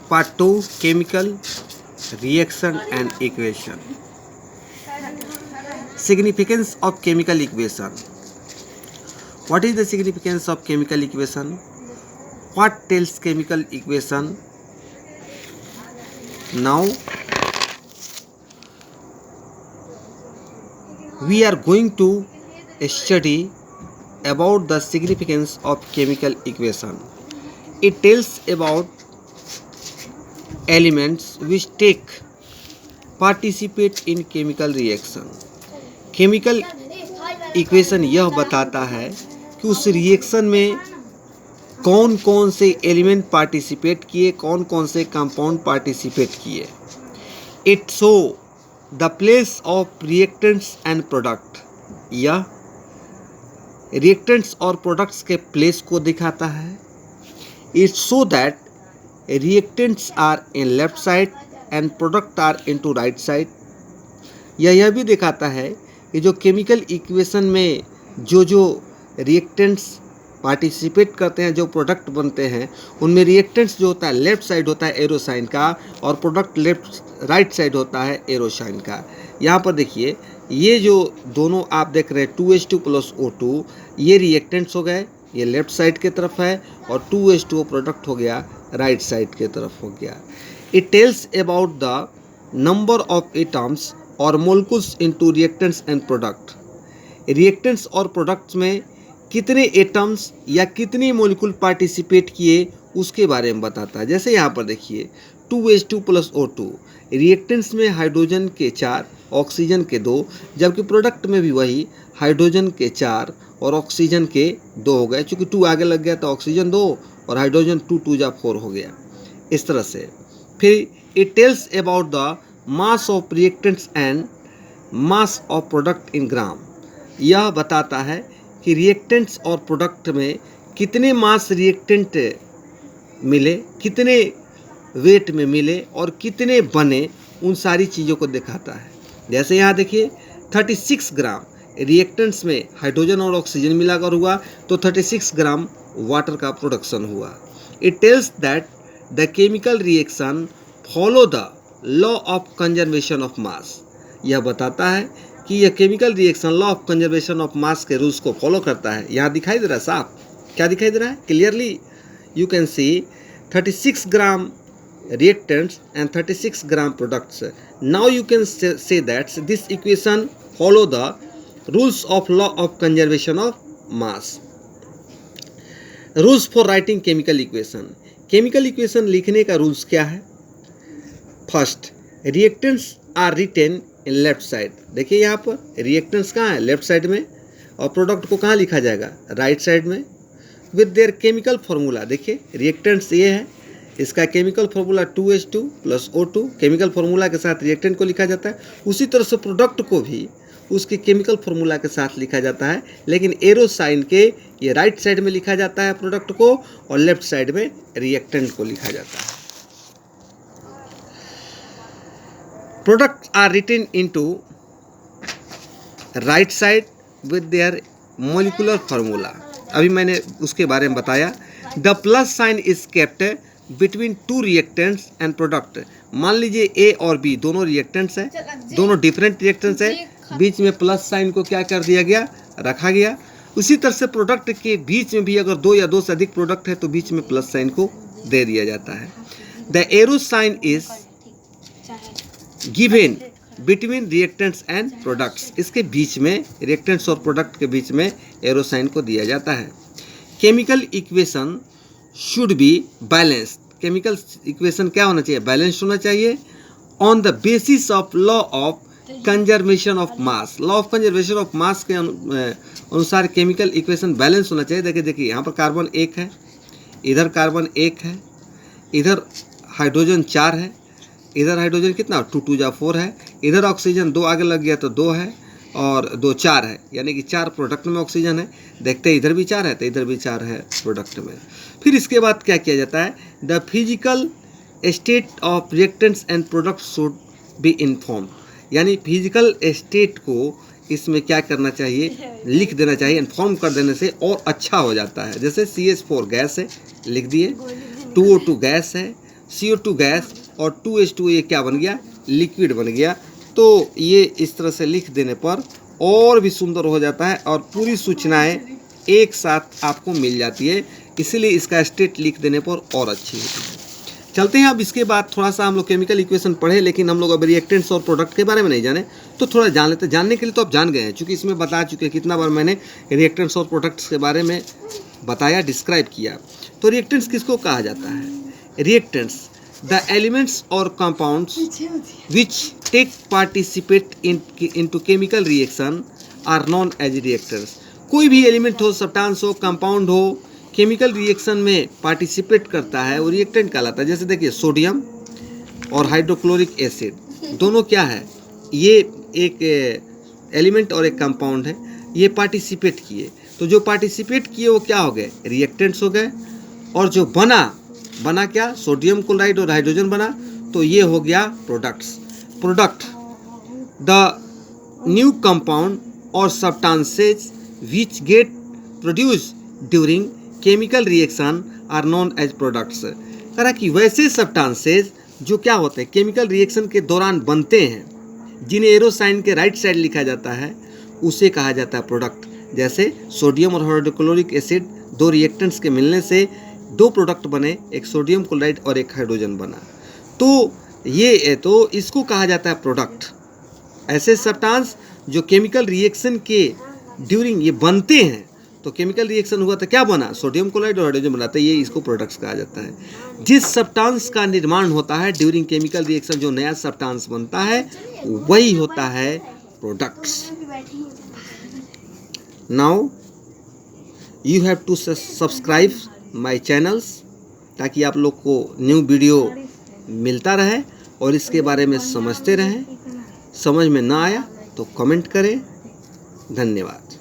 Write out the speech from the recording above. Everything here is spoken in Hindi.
Part 2, Chemical Reaction and Equation. Significance of chemical equation. What is the significance of chemical equation? What tells chemical equation? Now we are going to study about the significance of chemical equation. It tells about elements which participate in chemical reaction. Chemical equation यह बताता है कि उस रिएक्शन में कौन कौन से एलिमेंट पार्टिसिपेट किए, कौन कौन से कंपाउंड पार्टिसिपेट किए. It show the place of reactants and product. यह रिएक्टेंट्स और प्रोडक्ट्स के प्लेस को दिखाता है. It show that reactants are in left side and product are into right side. यह भी दिखाता है कि जो केमिकल इक्वेशन में जो रिएक्टेंट्स पार्टिसिपेट करते हैं, जो प्रोडक्ट बनते हैं, उनमें रिएक्टेंट्स जो होता है लेफ्ट साइड होता है एरो साइन का, और प्रोडक्ट राइट साइड होता है एरो साइन का. यहाँ पर देखिए, ये जो दोनों आप देख रहे हैं 2H2 + O2, ये रिएक्टेंट्स हो गए, ये लेफ्ट साइड की तरफ है, और 2H2O प्रोडक्ट हो गया राइट साइड की तरफ हो गया. It tells about the number of atoms और molecules into reactants and product. Reactants और प्रोडक्ट्स में कितने एटम्स या कितने मोलिक्यूल पार्टिसिपेट किए उसके बारे में बताता है. जैसे यहाँ पर देखिए 2H2 + O2, रिएक्टेंट्स में हाइड्रोजन के 4, ऑक्सीजन के 2, जबकि प्रोडक्ट में भी वही हाइड्रोजन के 4 और ऑक्सीजन के 2 हो गए. चूँकि 2 आगे लग गया तो ऑक्सीजन 2 और हाइड्रोजन 2 2 जा 4 हो गया. इस तरह से फिर it tells about the mass of reactants and mass of product in gram. यह बताता है कि रिएक्टेंट्स और प्रोडक्ट में कितने मास रिएक्टेंट मिले, कितने वेट में मिले और कितने बने, उन सारी चीज़ों को दिखाता है. जैसे यहाँ देखिए 36 ग्राम रिएक्टेंट्स में हाइड्रोजन और ऑक्सीजन मिलाकर हुआ तो 36 ग्राम वाटर का प्रोडक्शन हुआ. It tells that the chemical reaction follow the law of conservation of mass. यह बताता है कि यह chemical reaction law of conservation of mass के रूल्स को फॉलो करता है. यहाँ दिखाई दे रहा है साफ, क्या दिखाई दे रहा है? Clearly you can see 36 gram reactants and 36 gram products. Now you can say that this equation follow the rules of law of conservation of mass. Rules for writing chemical equation. Chemical equation लिखने का रूल्स क्या है? First, reactants are written in left side. देखिए यहाँ पर reactants कहाँ है? लेफ्ट साइड में, और प्रोडक्ट को कहाँ लिखा जाएगा? राइट साइड में. With their chemical formula. देखिए रिएक्टेंट्स ये है, इसका chemical formula 2H2 + O2, chemical formula के साथ रिएक्टेंट को लिखा जाता है. उसी तरह से प्रोडक्ट को भी उसके केमिकल फार्मूला के साथ लिखा जाता है, लेकिन एरो साइन के ये राइट साइड में लिखा जाता है प्रोडक्ट को, और लेफ्ट साइड में रिएक्टेंट को लिखा जाता है. Products are written into right side with their molecular formula. अभी मैंने उसके बारे में बताया. The plus sign is kept between 2 reactants and product. मान लीजिए ए और बी दोनों रिएक्टेंट्स हैं, दोनों डिफरेंट रिएक्टेंट्स हैं, बीच में प्लस साइन को क्या कर दिया गया? रखा गया. उसी तरह से प्रोडक्ट के बीच में भी अगर 2 या 2 से अधिक प्रोडक्ट है तो बीच में प्लस साइन को दे दिया जाता है. The arrow sign is given between reactants and products. इसके बीच में रिएक्टेंट्स और प्रोडक्ट के बीच में एरो साइन को दिया जाता है. Chemical equation should be balanced. Chemical equation क्या होना चाहिए? बैलेंस्ड होना चाहिए. On the basis of law of conservation of mass. Law of conservation of mass के अनुसार केमिकल इक्वेशन बैलेंस होना चाहिए. देखिए यहाँ पर कार्बन 1 है, इधर कार्बन 1 है, इधर हाइड्रोजन 4 है, इधर हाइड्रोजन कितना 2 2 जा 4 है, इधर ऑक्सीजन 2 आगे लग गया तो 2 है, और 2 4 है, यानी कि 4 प्रोडक्ट में ऑक्सीजन है. देखते हैं इधर भी 4 है तो इधर भी 4 है प्रोडक्ट में. फिर इसके बाद क्या किया जाता है? The physical state of reactants and product should be inform. यानी फिजिकल स्टेट को इसमें क्या करना चाहिए? लिख देना चाहिए. इन्फॉर्म कर देने से और अच्छा हो जाता है. जैसे CH4 गैस है, लिख दिए. 2O2 गैस है, CO2 गैस और 2H2O ये क्या बन गया, लिक्विड बन गया। तो ये इस तरह से लिख देने पर और भी सुंदर हो जाता है और पूरी सूचनाएं एक साथ आपको मिल जाती है, इसीलिए इसका स्टेट लिख देने पर और अच्छी होती है। चलते हैं अब इसके बाद थोड़ा सा हम लोग केमिकल इक्वेशन पढ़े, लेकिन हम लोग अब रिएक्टेंट्स और प्रोडक्ट के बारे में नहीं जाने, तो थोड़ा जान लेते हैं। जानने के लिए तो आप जान गए हैं, चूँकि इसमें बता चुके हैं, कितना बार मैंने रिएक्टेंट्स और प्रोडक्ट्स के बारे में बताया, डिस्क्राइब किया। तो रिएक्टेंट्स किसको कहा जाता है? रिएक्टेंट्स द एलिमेंट्स और compounds which take participate into chemical reaction are known as reactors. कोई भी एलिमेंट हो, सब्सटेंस हो, कंपाउंड हो, केमिकल रिएक्शन में पार्टिसिपेट करता है वो रिएक्टेंट कहलाता है। जैसे देखिए सोडियम और हाइड्रोक्लोरिक एसिड दोनों क्या है, ये एक एलिमेंट और एक कंपाउंड है, ये पार्टिसिपेट किए, तो जो पार्टिसिपेट किए वो क्या हो गए, रिएक्टेंट्स हो गए। और जो बना क्या, सोडियम क्लोराइड और हाइड्रोजन बना, तो ये हो गया products. Product the new compound और substances which get produced during chemical reaction are known as products. कह रहा कि वैसे सब्सटेंसेज जो क्या होते हैं, केमिकल रिएक्शन के दौरान बनते हैं, जिन्हें एरो साइन के राइट साइड लिखा जाता है, उसे कहा जाता है प्रोडक्ट। जैसे सोडियम और हाइड्रोक्लोरिक एसिड दो रिएक्टेंट्स के मिलने से दो प्रोडक्ट बने, एक सोडियम क्लोराइड और एक हाइड्रोजन बना, तो ये तो इसको कहा जाता है प्रोडक्ट। ऐसे सब्सटेंस जो केमिकल रिएक्शन के ड्यूरिंग ये बनते हैं, तो केमिकल रिएक्शन हुआ तो क्या बना, सोडियम क्लोराइड और हाइड्रोजन बनाता है, ये इसको प्रोडक्ट्स कहा जाता है। जिस सब्सटेंस का निर्माण होता है ड्यूरिंग केमिकल रिएक्शन, जो नया सब्सटेंस बनता है वही होता है products. Now you have to subscribe my channels, ताकि आप लोग को न्यू वीडियो मिलता रहे और इसके बारे में समझते रहें। समझ में ना आया तो कमेंट करें। धन्यवाद।